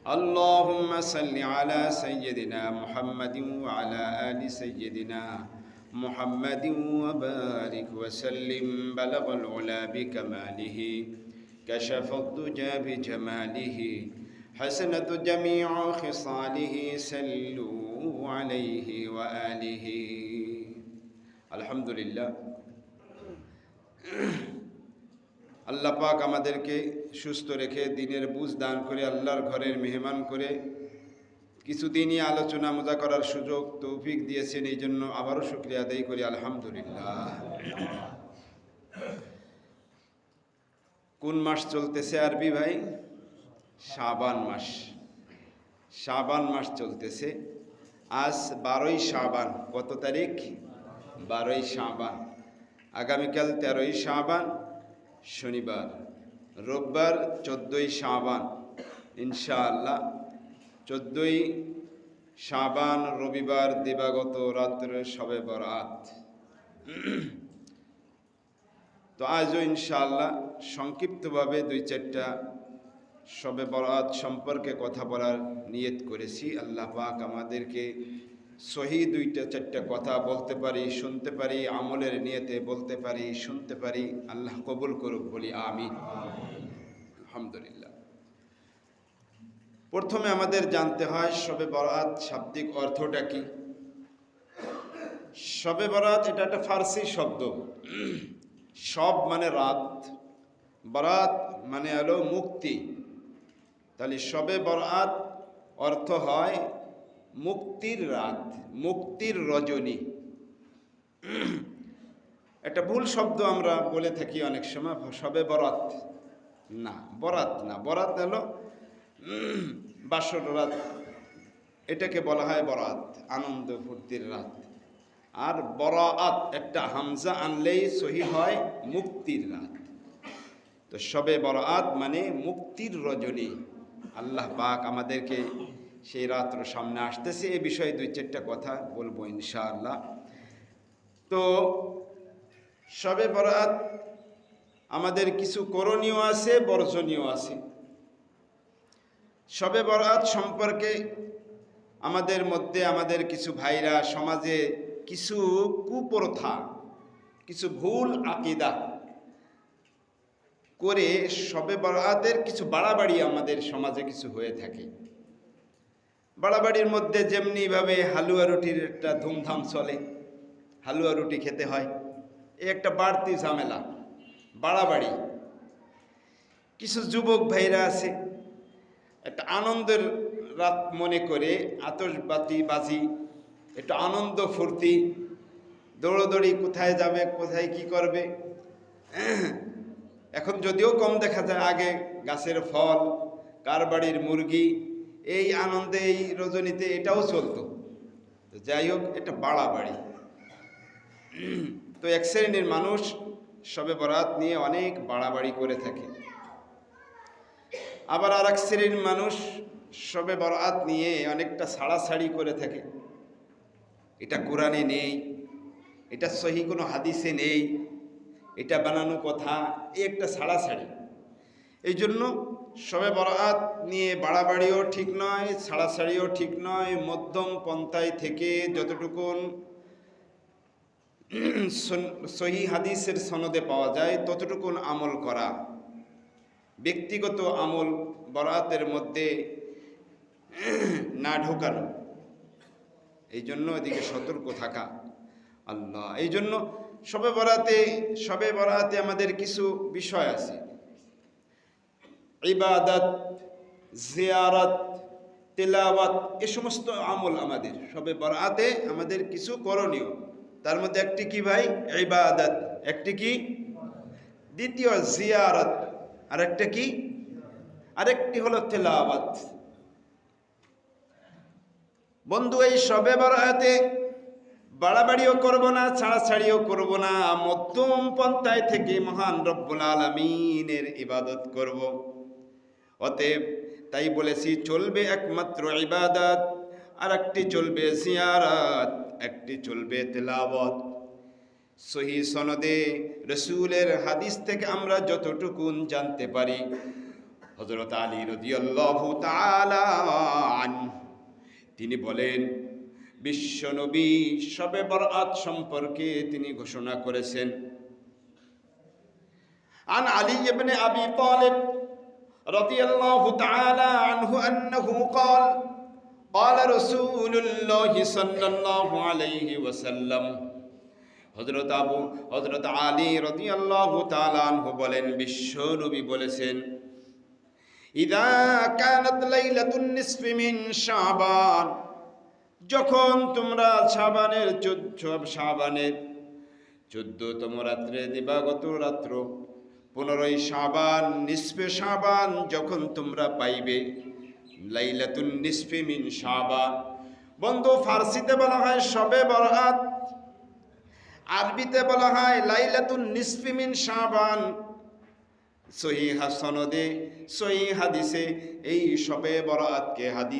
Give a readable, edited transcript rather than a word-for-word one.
اللهم صل على سيدنا محمد وعلى آل سيدنا محمد وبارك وسلم. بلغ العلا بكماله، كشف الدجى بجماله، حسنت جميع خصاله، سلوا عليه وآله. الحمد لله. আল্লাহ পাক আমাদেরকে সুস্থ রেখে দিনের বুঝ দান করে আল্লাহর ঘরের মেহমান করে কিছুদিনই আলোচনা মজা করার সুযোগ তৌফিক দিয়েছেন, এই জন্য আবারও শুকরিয়া আদায় করি আলহামদুলিল্লাহ। কোন মাস চলতেছে আরবি ভাই? শাবান মাস। শাবান মাস চলতেছে। আজ 12ই শাবান। কত তারিখ? 12ই শাবান। আগামীকাল 13ই শাবান শনিবার, রোববার 14ই শাবান ইনশাআল্লাহ। 14ই শাবান রবিবার দিবাগত রাত্রে শবে বরাত। তো আজও ইনশাআল্লাহ সংক্ষিপ্তভাবে 2-4টা শবে বরাত সম্পর্কে কথা বলার নিয়ত করেছি। আল্লাহ পাক আমাদেরকে সহি 2-4টা কথা বলতে পারি, শুনতে পারি, আমলের নিয়তে বলতে পারি, শুনতে পারি। আল্লাহ কবুল করুক, বলি আমিন। আলহামদুলিল্লাহ। প্রথমে আমাদের জানতে হয় শবে বরাত শাব্দিক অর্থটা কি। শবে বরাত এটা একটা ফার্সি শব্দ। শব মানে রাত, বরাত মানে হলো মুক্তি। তাহলে শবে বরাত অর্থ হয় মুক্তির রাত, মুক্তির রজনী। একটা ভুল শব্দ আমরা বলে থাকি অনেক সময়, শবে বরাত না, বরাত না। বরাত হলো বাসর রাত, এটাকে বলা হয় বরাত, আনন্দ ফুর্তির রাত। আর বরাত একটা হামজা আনলেই সহি হয় মুক্তির রাত। তো শবে বরাত মানে মুক্তির রজনী। আল্লাহ পাক আমাদেরকে সেই রাত্র সামনে আসতেছে, এ বিষয়ে 2-4টা কথা বলবো ইনশাআল্লাহ। তো শবে বরাত আমাদের কিছু করণীয় আছে, বর্জনীয় আছে। শবে বরাত সম্পর্কে আমাদের মধ্যে আমাদের কিছু ভাইরা সমাজে কিছু কুপ্রথা, কিছু ভুল আকীদা করে শবে বরাতের কিছু বাড়াবাড়ি আমাদের সমাজে কিছু হয়ে থাকে। বাড়াবাড়ির মধ্যে যেমনিভাবে হালুয়া রুটির একটা ধুমধাম চলে, হালুয়া রুটি খেতে হয়, এ একটা বাড়তি ঝামেলা, বাড়াবাড়ি। কিছু যুবক ভাইরা আছে একটা আনন্দের রাত মনে করে আতশবাজি বাজি, একটু আনন্দ ফুর্তি, দৌড়োদৌড়ি, কোথায় যাবে, কোথায় কি করবে। এখন যদিও কম দেখা যায়, আগে গাছের ফল, কার বাড়ির মুরগি, এই আনন্দে এই রজনীতে এটাও চলতো। তো যাই হোক, এটা বাড়াবাড়ি। তো এক শ্রেণীর মানুষ শবে বরাত নিয়ে অনেক বাড়াবাড়ি করে থাকে। আবার আর এক শ্রেণীর মানুষ শবে বরাত নিয়ে অনেকটা ছাড়াছাড়ি করে থাকে। এটা কোরআনে নেই, এটা সহি কোনো হাদিসে নেই, এটা বানানো কথা, এই একটা ছাড়াছাড়ি। এই জন্য শবে বরাত নিয়ে বাড়াবাড়িও ঠিক নয়, ছাড়াছাড়িও ঠিক নয়। মধ্যম পন্থায় থেকে যতটুকুন সহি হাদিসের সনদে পাওয়া যায় ততটুকুন আমল করা, ব্যক্তিগত আমল বরাতের মধ্যে না ঢোকানো, এই জন্য এদিকে সতর্ক থাকা। আল্লাহ, এই জন্য শবে বরাতে আমাদের কিছু বিষয় আছে। ইবাদত, জিয়ারত, তেলাওয়াত, এ সমস্ত আমল আমাদের শবে বরাতে আমাদের কিছু করণীয়। তার মধ্যে একটি কি ভাই? ইবাদত। একটি কি? দ্বিতীয় জিয়ারত। আর একটা কি? আরেকটি হলো তেলাওয়াত। বন্ধু, এই শবে বরাতে বাড়াবাড়িও করব না, ছাড়াছাড়িও করব না, মধ্যম পন্থায় থেকে মহান রব্বুল আলামিনের ইবাদত করব। অতএব তাই বলেছি, চলবে একমাত্র ইবাদত, আর একটি চলবে জিয়ারত, একটি চলবে তেলাওয়াত। সহি সনদে রসুলের হাদিস থেকে আমরা যতটুকুন জানতে পারি, হযরত আলী রাদিয়াল্লাহু তাআলা আনহু তিনি বলেন, বিশ্বনবী শবে বরআত সম্পর্কে তিনি ঘোষণা করেছেন। আন আলী ইবনে আবি তালিব রাদিয়াল্লাহু তাআলা আনহু আন্নাহু ক্বাল قال رسول الله صلى الله عليه وسلم হযরত আলী রাদিয়াল্লাহু তাআলা আনহু বলেন, বিশ্বনবী বলেছেন, ইযা কানাত লাইলাতুন নিসফি মিন শাবান, যখন তোমরা শাবানের 14তম রাত্রে দিবাগত রাত্র 15ই শাবান নিসফে শাবান যখন তোমরা পাইবে, লাইলাতুন নিসফি মিন শাবান। বন্ধু, ফার্সিতে বলা হয় শবে বরআত, আরবিতে বলা হয় লাইলাতুন নিসফি মিন শাবান। সহিহ সনদে সহিহ হাদিসে এই শবে বরআতকে হাদিস